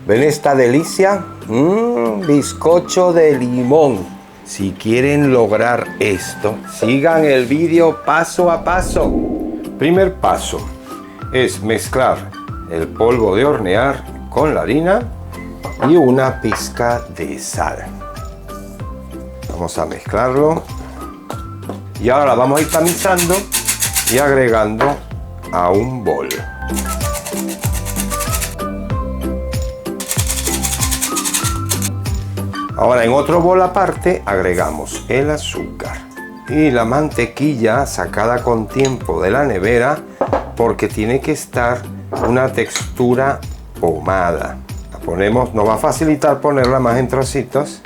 ¿Ven esta delicia? Bizcocho de limón. Si quieren lograr esto, sigan el vídeo paso a paso. Primer paso es mezclar el polvo de hornear con la harina y una pizca de sal. Vamos a mezclarlo y ahora la vamos a ir tamizando y agregando a un bol. Ahora en otro bol aparte agregamos el azúcar y la mantequilla sacada con tiempo de la nevera, porque tiene que estar una textura pomada. La ponemos, nos va a facilitar ponerla más en trocitos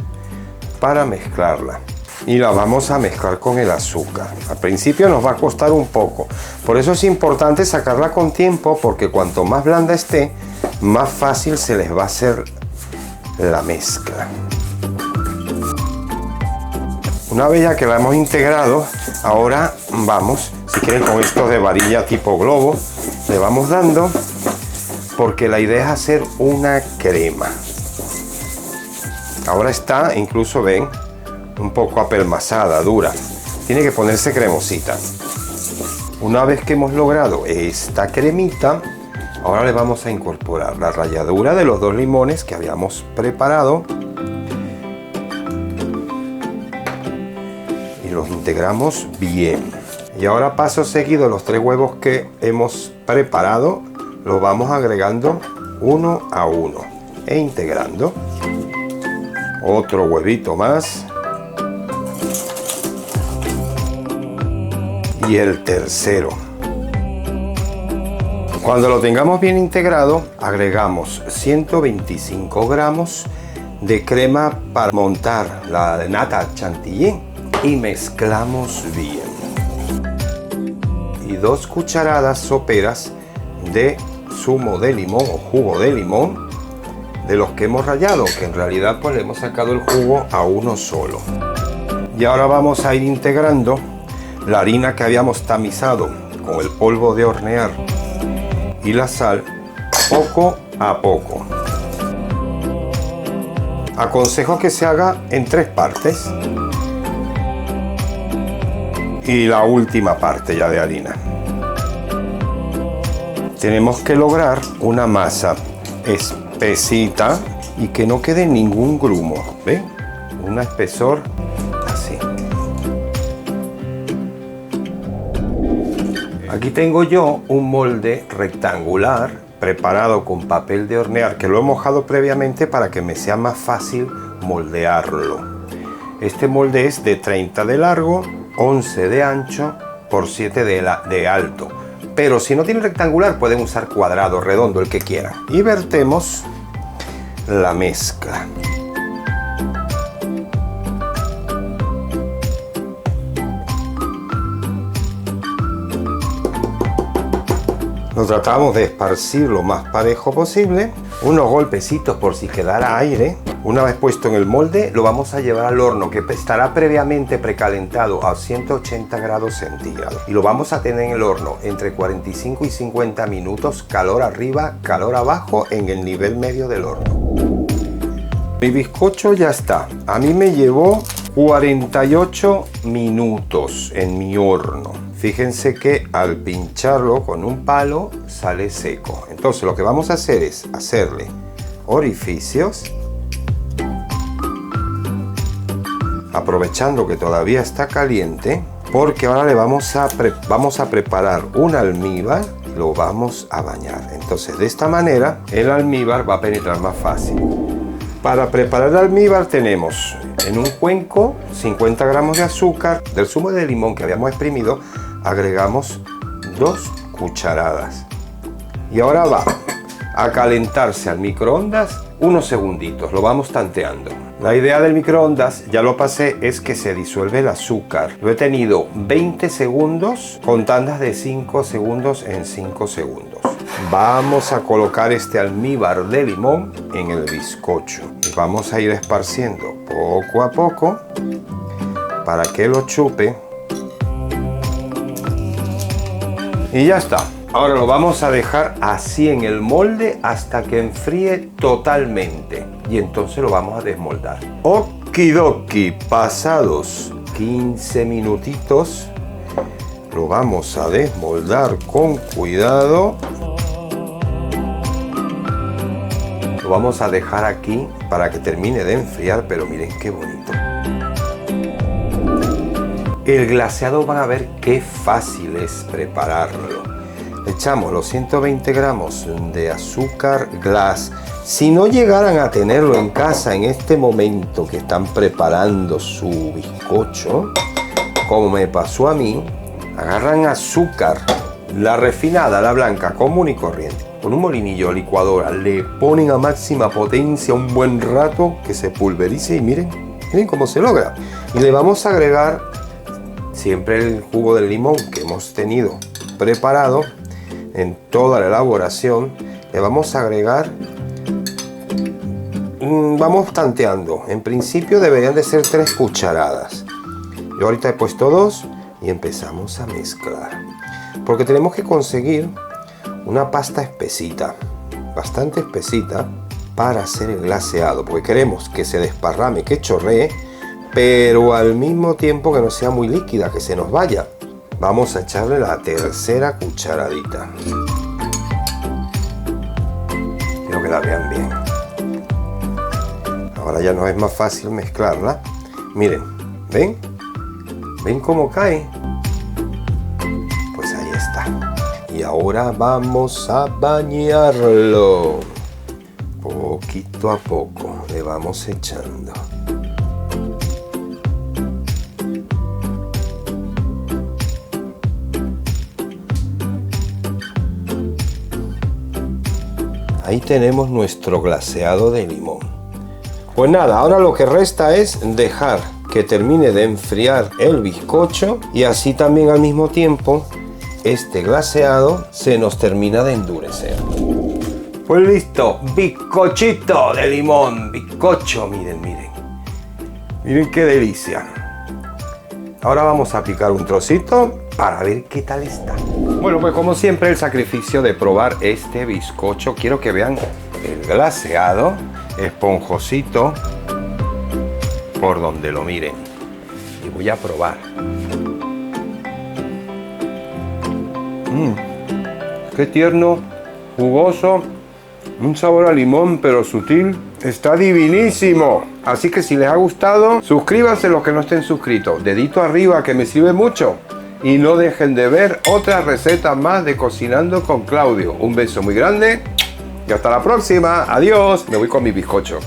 para mezclarla. Y la vamos a mezclar con el azúcar. Al principio nos va a costar un poco, por eso es importante sacarla con tiempo, porque cuanto más blanda esté, más fácil se les va a hacer la mezcla. Una vez ya que la hemos integrado, ahora vamos, si quieren con esto de varilla tipo globo, le vamos dando, porque la idea es hacer una crema. Ahora está, incluso ven, un poco apelmazada, dura. Tiene que ponerse cremosita. Una vez que hemos logrado esta cremita, ahora le vamos a incorporar la ralladura de los 2 limones que habíamos preparado. Y los integramos bien. Y ahora paso seguido, los 3 huevos que hemos preparado los vamos agregando uno a uno e integrando. Otro huevito más. Y el tercero. Cuando lo tengamos bien integrado, agregamos 125 gramos de crema para montar la nata chantilly y mezclamos bien. Y 2 cucharadas soperas de zumo de limón o jugo de limón de los que hemos rallado, que en realidad pues le hemos sacado el jugo a uno solo. Y ahora vamos a ir integrando la harina que habíamos tamizado con el polvo de hornear y la sal poco a poco. Aconsejo que se haga en 3 partes y la última parte ya de harina. Tenemos que lograr una masa espesita y que no quede ningún grumo. ¿Ven? Un espesor así. Aquí tengo yo un molde rectangular preparado con papel de hornear, que lo he mojado previamente para que me sea más fácil moldearlo. Este molde es de 30 de largo, 11 de ancho por 7 de alto. Pero si no tiene rectangular, pueden usar cuadrado, redondo, el que quieran. Y vertemos la mezcla. Lo tratamos de esparcir lo más parejo posible. Unos golpecitos por si quedara aire. Una vez puesto en el molde, lo vamos a llevar al horno, que estará previamente precalentado a 180 grados centígrados. Y lo vamos a tener en el horno entre 45 y 50 minutos, calor arriba, calor abajo, en el nivel medio del horno. Mi bizcocho ya está. A mí me llevó 48 minutos en mi horno. Fíjense que al pincharlo con un palo sale seco. Entonces lo que vamos a hacer es hacerle orificios, aprovechando que todavía está caliente, porque ahora le vamos a preparar un almíbar, lo vamos a bañar. Entonces de esta manera el almíbar va a penetrar más fácil. Para preparar el almíbar tenemos en un cuenco 50 gramos de azúcar. Del zumo de limón que habíamos exprimido agregamos 2 cucharadas. Y ahora va a calentarse al microondas unos segunditos, lo vamos tanteando. La idea del microondas, ya lo pasé, es que se disuelve el azúcar. Lo he tenido 20 segundos con tandas de 5 segundos en 5 segundos. Vamos a colocar este almíbar de limón en el bizcocho y vamos a ir esparciendo poco a poco para que lo chupe. Y ya está. Ahora lo vamos a dejar así en el molde hasta que enfríe totalmente. Y entonces lo vamos a desmoldar. Okidoki, pasados 15 minutitos, lo vamos a desmoldar con cuidado. Lo vamos a dejar aquí para que termine de enfriar, pero miren qué bonito. El glaseado, van a ver qué fácil es prepararlo. Le echamos los 120 gramos de azúcar glass. Si no llegaran a tenerlo en casa en este momento que están preparando su bizcocho, como me pasó a mí, agarran azúcar, la refinada, la blanca, común y corriente, con un molinillo, licuadora, le ponen a máxima potencia un buen rato que se pulverice y miren cómo se logra. Y le vamos a agregar siempre el jugo del limón que hemos tenido preparado en toda la elaboración. Le vamos a agregar, vamos tanteando, en principio deberían de ser 3 cucharadas. Yo ahorita he puesto 2 y empezamos a mezclar, porque tenemos que conseguir una pasta espesita, bastante espesita, para hacer el glaseado, porque queremos que se desparrame, que chorree, pero al mismo tiempo que no sea muy líquida, que se nos vaya. Vamos a echarle la tercera cucharadita. Quiero que la vean bien. Ahora ya nos es más fácil mezclarla. Miren, ¿ven? ¿Ven cómo cae? Pues ahí está. Y ahora vamos a bañarlo. Poquito a poco le vamos echando. Ahí tenemos nuestro glaseado de limón. Pues nada, ahora lo que resta es dejar que termine de enfriar el bizcocho y así también al mismo tiempo este glaseado se nos termina de endurecer. Pues listo, bizcochito de limón, bizcocho, miren, miren. Miren qué delicia. Ahora vamos a picar un trocito para ver qué tal está. Bueno, pues como siempre el sacrificio de probar este bizcocho. Quiero que vean el glaseado, esponjosito, por donde lo miren. Y voy a probar. Qué tierno, jugoso, un sabor a limón pero sutil. Está divinísimo. Así que si les ha gustado, suscríbanse los que no estén suscritos. Dedito arriba que me sirve mucho. Y no dejen de ver otras recetas más de Cocinando con Claudio. Un beso muy grande y hasta la próxima. Adiós. Me voy con mi bizcocho.